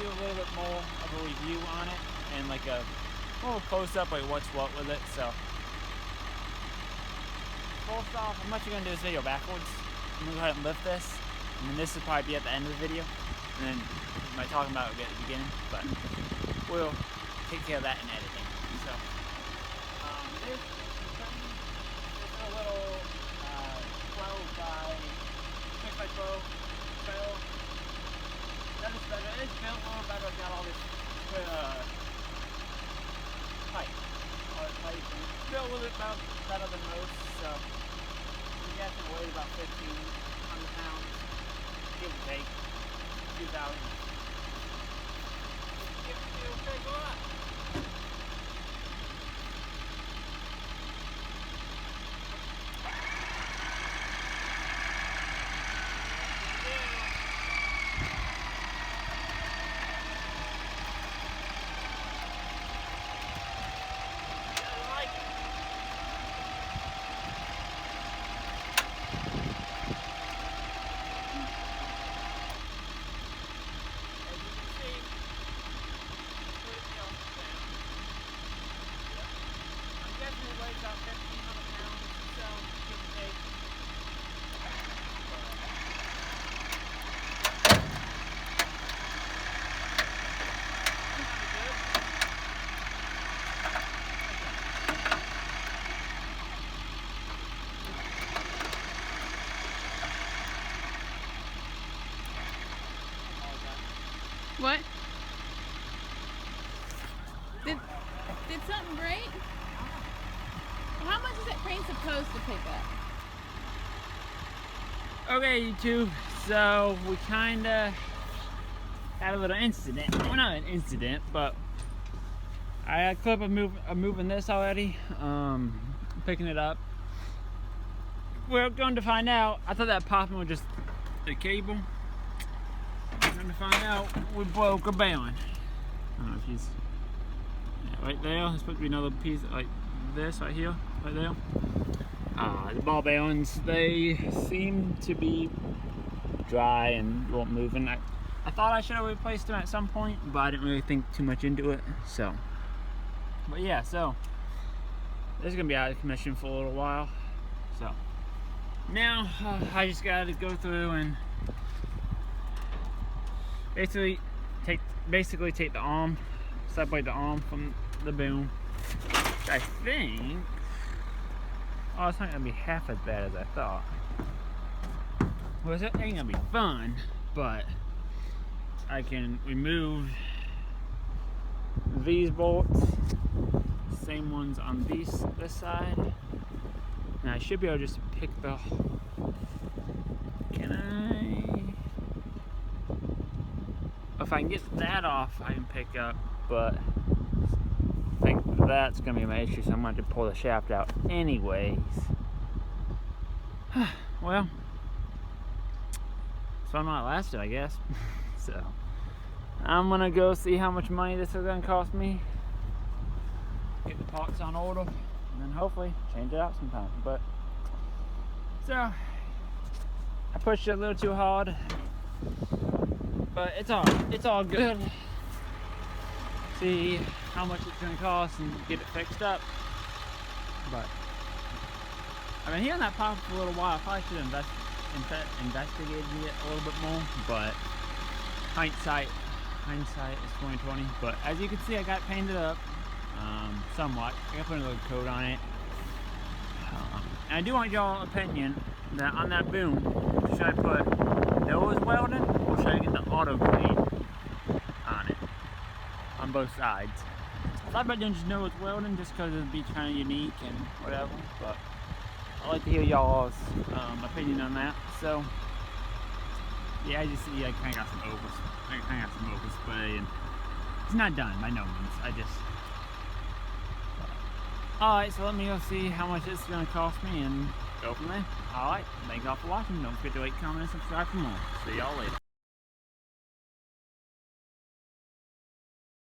do a little bit more of a review on it and like a little close-up, like what's what with it. So first off, I'm actually gonna do this video backwards. I'm gonna go ahead and lift this, and then this will probably be at the end of the video, and then my talking about it will get at the beginning, but we'll take care of that in editing. So this is a little 12 by 6 by 12 trailer. That is better. It's built a little better. It's got all this pipe. All this pipe. And it's built a little bit better than most. So I'm guessing it weighs about 1,500 pounds, give or take 2,000. Give it to okay, go up. About 1,500 pounds, so give or take. What? Did something break? How much is that crane supposed to pick up? Okay, YouTube, so we kinda had a little incident. Well, not an incident, but I had a clip of moving this already, picking it up. We're going to find out. I thought that popping was just the cable. We're going to find out we broke a bearing. I don't know if he's right there. There's supposed to be another piece like this right here, right there. The ball bearings, they seem to be dry and weren't moving. I thought I should have replaced them at some point, but I didn't really think too much into it. So, but yeah, so this is gonna be out of commission for a little while. So now I just gotta go through and basically take the arm, separate the arm from the boom. I think, oh, it's not gonna be half as bad as I thought. Well, it ain't gonna be fun, but I can remove these bolts, same ones on this side, and I should be able to just pick the. Can I? If I can get that off, I can pick up, but I think that's gonna be my issue, so I'm going to pull the shaft out anyways. Well, so I'm not lasted, I guess. So I'm gonna go see how much money this is gonna cost me, get the parts on order, and then hopefully change it out sometime. But so I pushed it a little too hard, but it's all good. See how much it's gonna cost and get it fixed up. But I've been hearing that pop for a little while. I probably should have investigated it a little bit more, but hindsight is 20/20. But as you can see, I got it painted up somewhat. I got to put a little coat on it. And I do want y'all's opinion that on that boom, should I put nose welding or should I get the auto clean on it, on both sides? I thought about doing just nose welding just because it'd be kind of unique and whatever, but I'd like to hear y'all's opinion on that. So yeah, as you see, I kind of got some overspray, and it's not done by no means. Alright, so let me go see how much this is going to cost me and go from there. Alright, thank y'all for watching. Don't forget to like, comment, and subscribe for more. See y'all later.